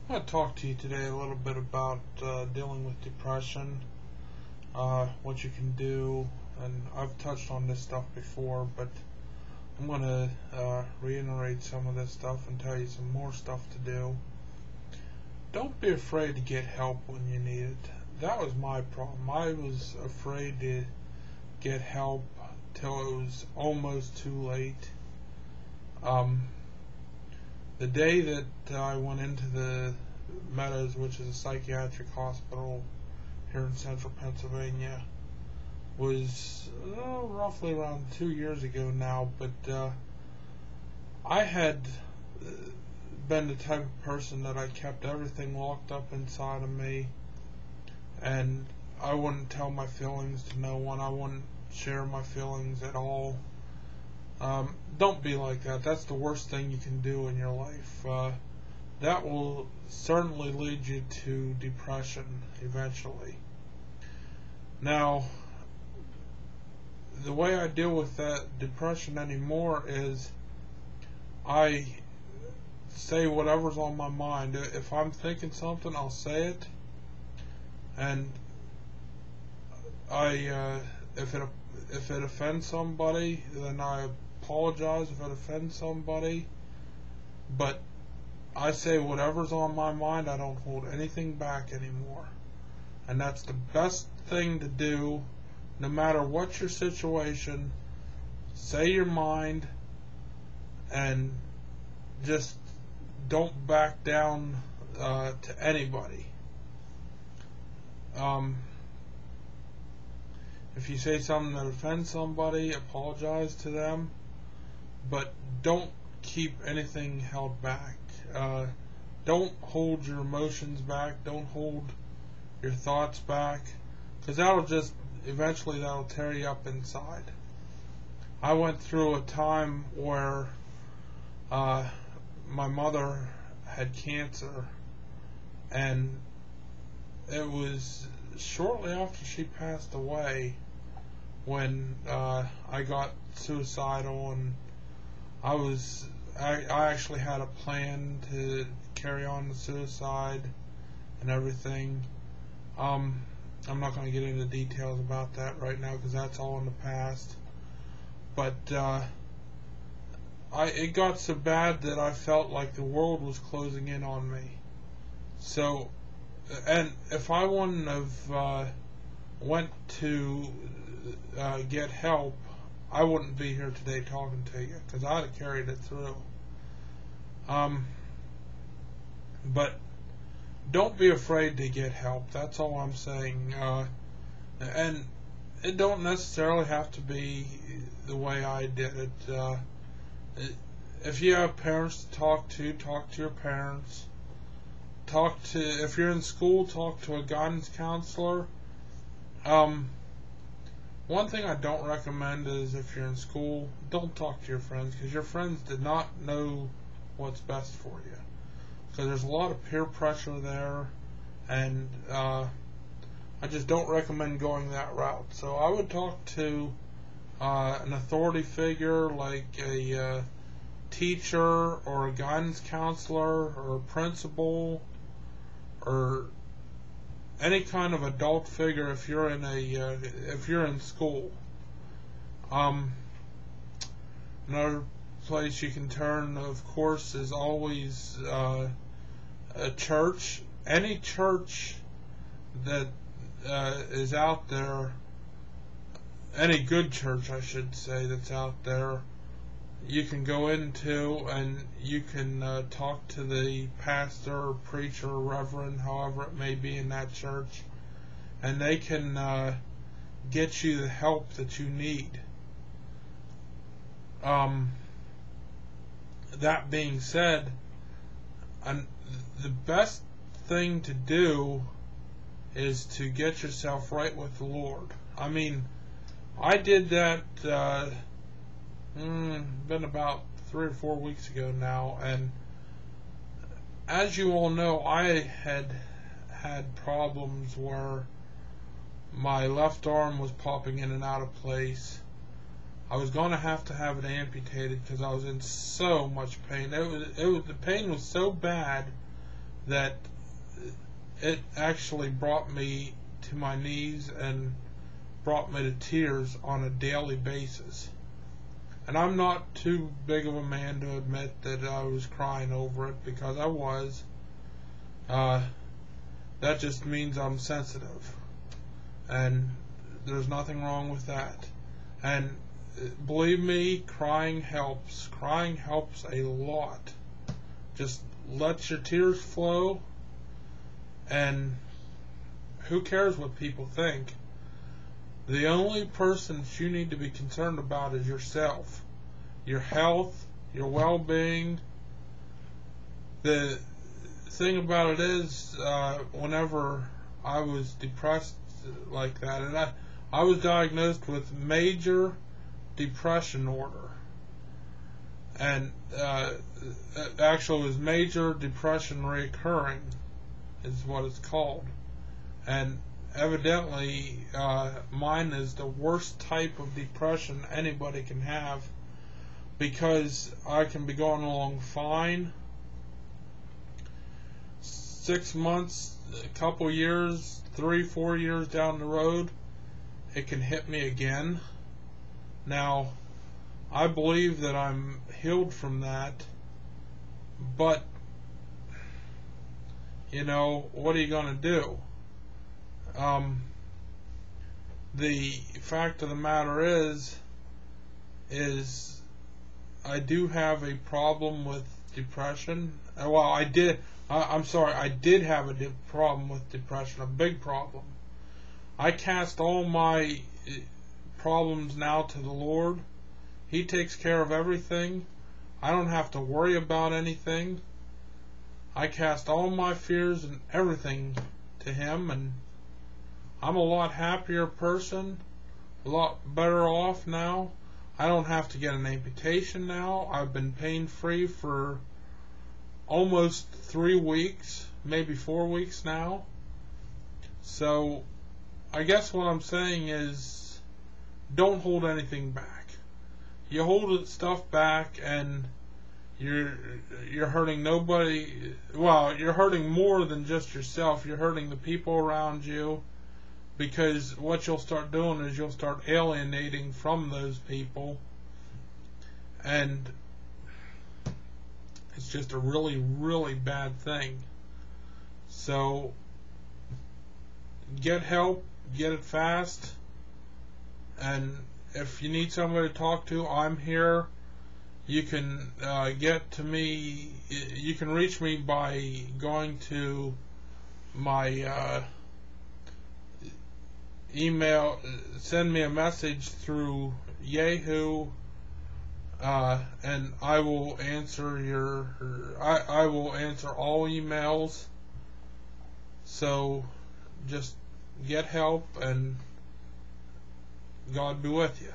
I want to talk to you today a little bit about dealing with depression, what you can do, and I've touched on this stuff before, but I'm going to reiterate some of this stuff and tell you some more stuff to do. Don't be afraid to get help when you need it. That was my problem. I was afraid to get help till it was almost too late. The day that I went into the Meadows, which is a psychiatric hospital here in central Pennsylvania, was roughly around 2 years ago now, but I had been the type of person that I kept everything locked up inside of me, and I wouldn't tell my feelings to no one. I wouldn't share my feelings at all. Don't be like that. That's the worst thing you can do in your life. That will certainly lead you to depression eventually. Now, the way I deal with that depression anymore is I say whatever's on my mind. If I'm thinking something, I'll say it, and if it offends somebody, then I apologize if it offends somebody, but I say whatever's on my mind. I don't hold anything back anymore, and that's the best thing to do. No matter what your situation, say your mind and just don't back down to anybody. If you say something that offends somebody, apologize to them, but don't keep anything held back. Don't hold your emotions back. Don't hold your thoughts back, because eventually that'll tear you up inside. I went through a time where my mother had cancer, and it was shortly after she passed away when I got suicidal, and I actually had a plan to carry on the suicide and everything. I'm not going to get into details about that right now because that's all in the past. But it got so bad that I felt like the world was closing in on me. So, and if I wouldn't have went to get help, I wouldn't be here today talking to you, because I'd have carried it through. But don't be afraid to get help. That's all I'm saying. And it don't necessarily have to be the way I did it. If you have parents to talk to your parents. If you're in school, talk to a guidance counselor. One thing I don't recommend is, if you're in school, don't talk to your friends, because your friends did not know what's best for you. Because there's a lot of peer pressure there, and I just don't recommend going that route. So I would talk to an authority figure like a teacher or a guidance counselor or a principal or any kind of adult figure if you're in school. Another place you can turn, of course, is always a church. Any church that is out there, any good church, I should say, that's out there, you can go into, and you can talk to the pastor, preacher, reverend, however it may be in that church, and they can get you the help that you need. That being said, the best thing to do is to get yourself right with the Lord. I mean, I did that been about 3 or 4 weeks ago now, and as you all know, I had problems where my left arm was popping in and out of place. I was going to have it amputated because I was in so much pain. The pain was so bad that it actually brought me to my knees and brought me to tears on a daily basis. And I'm not too big of a man to admit that I was crying over it, because I was. That just means I'm sensitive, and there's nothing wrong with that. And believe me, crying helps. Crying helps a lot. Just let your tears flow, and who cares what people think? The only person you need to be concerned about is yourself, your health, your well-being. The thing about it is, whenever I was depressed like that, and I was diagnosed with major depression order, and actually it was major depression reoccurring is what it's called, and evidently mine is the worst type of depression anybody can have, because I can be going along fine, 6 months, a couple years, 3-4 years down the road, it can hit me again. Now, I believe that I'm healed from that, but you know, what are you going to do? The fact of the matter is I do have a problem with depression. Well, I did have a problem with depression, a big problem. I cast all my problems now to the Lord. He takes care of everything. I don't have to worry about anything. I cast all my fears and everything to Him, and I'm a lot happier person, a lot better off now. I don't have to get an amputation now. I've been pain-free for almost 3 weeks, maybe 4 weeks now. So I guess what I'm saying is, don't hold anything back. You hold stuff back and you're hurting nobody. Well, you're hurting more than just yourself. You're hurting the people around you, because what you'll start doing is you'll start alienating from those people, and it's just a really, really bad thing. So get help, get it fast, and if you need somebody to talk to, I'm here. You can get to me. You can reach me by going to my email. Send me a message through Yahoo, and I will answer I will answer all emails. So just get help, and God be with you.